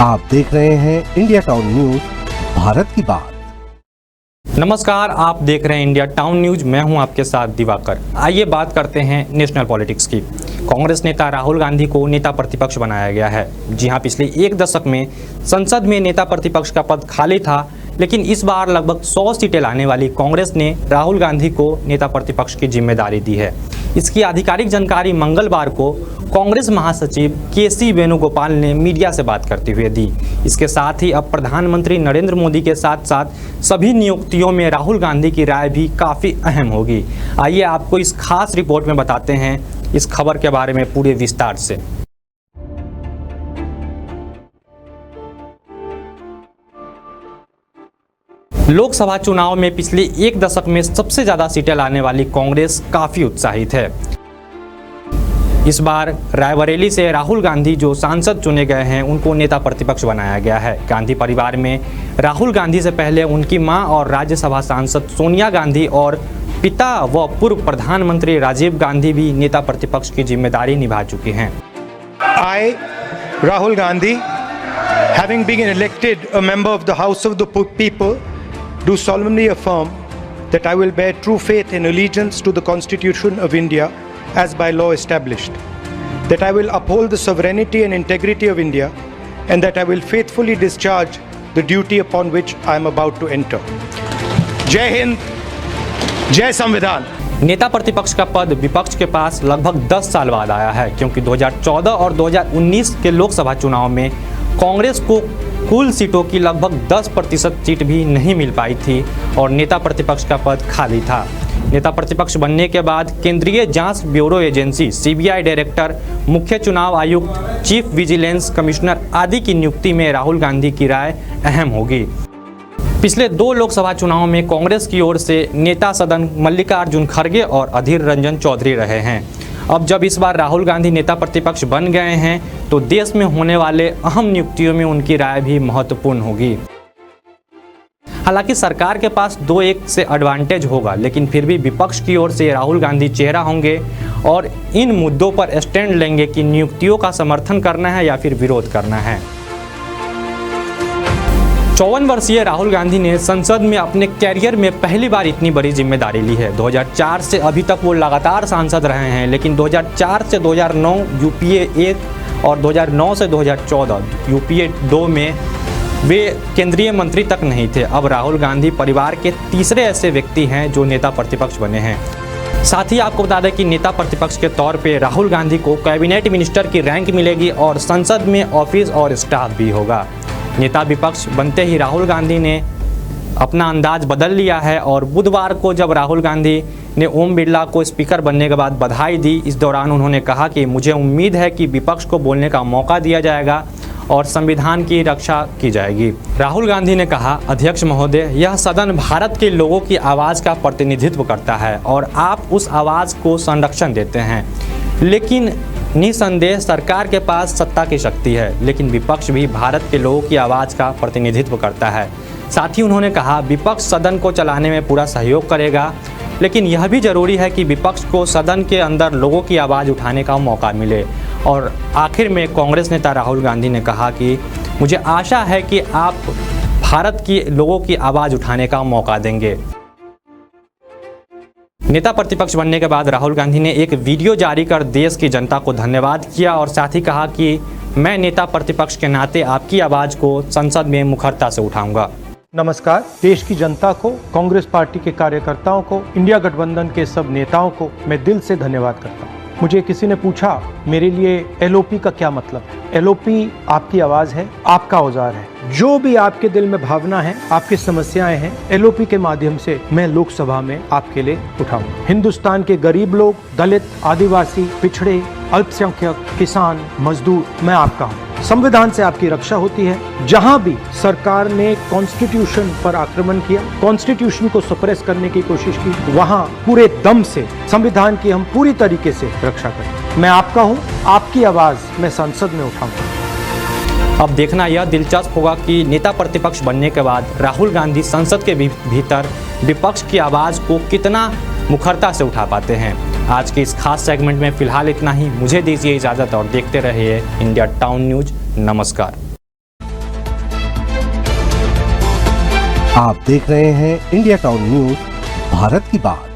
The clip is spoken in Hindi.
आप देख रहे हैं इंडिया टाउन न्यूज, भारत की बात। नमस्कार, आप देख रहे हैं इंडिया टाउन न्यूज। मैं हूं आपके साथ दिवाकर। आइए बात करते हैं नेशनल पॉलिटिक्स की। कांग्रेस नेता राहुल गांधी को नेता प्रतिपक्ष बनाया गया है। जी हां, पिछले एक दशक में संसद में नेता प्रतिपक्ष का पद खाली था, लेकिन इस बार लगभग 100 सीटें लाने वाली कांग्रेस ने राहुल गांधी को नेता प्रतिपक्ष की जिम्मेदारी दी है। इसकी आधिकारिक जानकारी मंगलवार को कांग्रेस महासचिव के.सी. वेणुगोपाल ने मीडिया से बात करते हुए दी। इसके साथ ही अब प्रधानमंत्री नरेंद्र मोदी के साथ साथ सभी नियुक्तियों में राहुल गांधी की राय भी काफ़ी अहम होगी। आइए आपको इस खास रिपोर्ट में बताते हैं इस खबर के बारे में पूरे विस्तार से। लोकसभा चुनाव में पिछले एक दशक में सबसे ज़्यादा सीटें लाने वाली कांग्रेस काफ़ी उत्साहित है। इस बार रायबरेली से राहुल गांधी जो सांसद चुने गए हैं, उनको नेता प्रतिपक्ष बनाया गया है। गांधी परिवार में राहुल गांधी से पहले उनकी मां और राज्यसभा सांसद सोनिया गांधी और पिता व पूर्व प्रधानमंत्री राजीव गांधी भी नेता प्रतिपक्ष की जिम्मेदारी निभा चुके हैं। I, Rahul Gandhi, having been elected a member of the House of the People, do solemnly affirm that I will bear true faith and allegiance to the Constitution of India as by law established, that I will uphold the sovereignty and integrity of India, and that I will faithfully discharge the duty upon which I am about to enter. जय हिंद, जय संविधान। नेता प्रतिपक्ष का पद विपक्ष के पास लगभग 10 साल बाद आया है, क्योंकि 2014 और 2019 के लोकसभा चुनाव में कांग्रेस को कुल सीटों की लगभग 10% सीट भी नहीं मिल पाई थी और नेता प्रतिपक्ष का पद खाली था। नेता प्रतिपक्ष बनने के बाद केंद्रीय जांच ब्यूरो एजेंसी सीबीआई डायरेक्टर, मुख्य चुनाव आयुक्त, चीफ विजिलेंस कमिश्नर आदि की नियुक्ति में राहुल गांधी की राय अहम होगी। पिछले 2 लोकसभा चुनावों में कांग्रेस की ओर से नेता सदन मल्लिकार्जुन खड़गे और अधीर रंजन चौधरी रहे हैं। अब जब इस बार राहुल गांधी नेता प्रतिपक्ष बन गए हैं, तो देश में होने वाले अहम नियुक्तियों में उनकी राय भी महत्वपूर्ण होगी। हालांकि सरकार के पास 2-1 से एडवांटेज होगा, लेकिन फिर भी विपक्ष की ओर से राहुल गांधी चेहरा होंगे और इन मुद्दों पर स्टैंड लेंगे कि नियुक्तियों का समर्थन करना है या फिर विरोध करना है। 54 वर्षीय राहुल गांधी ने संसद में अपने कैरियर में पहली बार इतनी बड़ी जिम्मेदारी ली है। 2004 से अभी तक वो लगातार सांसद रहे हैं, लेकिन 2004 से 2009 यूपीए 1 और 2009 से 2014 यूपीए 2 में वे केंद्रीय मंत्री तक नहीं थे। अब राहुल गांधी परिवार के तीसरे ऐसे व्यक्ति हैं जो नेता प्रतिपक्ष बने हैं। साथ ही आपको बता दें कि नेता प्रतिपक्ष के तौर पे राहुल गांधी को कैबिनेट मिनिस्टर की रैंक मिलेगी और संसद में ऑफिस और स्टाफ भी होगा। नेता विपक्ष बनते ही राहुल गांधी ने अपना अंदाज बदल लिया है और बुधवार को जब राहुल गांधी ने ओम बिरला को स्पीकर बनने के बाद बधाई दी, इस दौरान उन्होंने कहा कि मुझे उम्मीद है कि विपक्ष को बोलने का मौका दिया जाएगा और संविधान की रक्षा की जाएगी। राहुल गांधी ने कहा, अध्यक्ष महोदय, यह सदन भारत के लोगों की आवाज़ का प्रतिनिधित्व करता है और आप उस आवाज़ को संरक्षण देते हैं। लेकिन निसंदेह सरकार के पास सत्ता की शक्ति है, लेकिन विपक्ष भी भारत के लोगों की आवाज़ का प्रतिनिधित्व करता है। साथ ही उन्होंने कहा, विपक्ष सदन को चलाने में पूरा सहयोग करेगा, लेकिन यह भी जरूरी है कि विपक्ष को सदन के अंदर लोगों की आवाज़ उठाने का मौका मिले। और आखिर में कांग्रेस नेता राहुल गांधी ने कहा कि मुझे आशा है कि आप भारत की लोगों की आवाज़ उठाने का मौका देंगे। नेता प्रतिपक्ष बनने के बाद राहुल गांधी ने एक वीडियो जारी कर देश की जनता को धन्यवाद किया और साथ ही कहा कि मैं नेता प्रतिपक्ष के नाते आपकी आवाज़ को संसद में मुखरता से उठाऊंगा। नमस्कार, देश की जनता को, कांग्रेस पार्टी के कार्यकर्ताओं को, इंडिया गठबंधन के सब नेताओं को मैं दिल से धन्यवाद करता हूँ। मुझे किसी ने पूछा मेरे लिए एलओपी का क्या मतलब है। एलओपी आपकी आवाज़ है, आपका औजार है। जो भी आपके दिल में भावना है, आपकी समस्याएं हैं, एलओपी के माध्यम से मैं लोकसभा में आपके लिए उठाऊंगा। हिंदुस्तान के गरीब लोग, दलित, आदिवासी, पिछड़े, अल्पसंख्यक, किसान, मजदूर, मैं आपका हूँ। संविधान से आपकी रक्षा होती है। जहां भी सरकार ने कॉन्स्टिट्यूशन पर आक्रमण किया, कॉन्स्टिट्यूशन को सप्रेस करने की कोशिश की, वहां पूरे दम से संविधान की हम पूरी तरीके से रक्षा करें। मैं आपका हूं, आपकी आवाज मैं संसद में उठाऊंगा। अब देखना यह दिलचस्प होगा कि नेता प्रतिपक्ष बनने के बाद राहुल गांधी संसद के भीतर विपक्ष की आवाज़ को कितना मुखरता से उठा पाते हैं। आज के इस खास सेगमेंट में फिलहाल इतना ही। मुझे दीजिए इजाज़त और देखते रहिए इंडिया टाउन न्यूज। नमस्कार। आप देख रहे हैं इंडिया टाउन न्यूज, भारत की बात।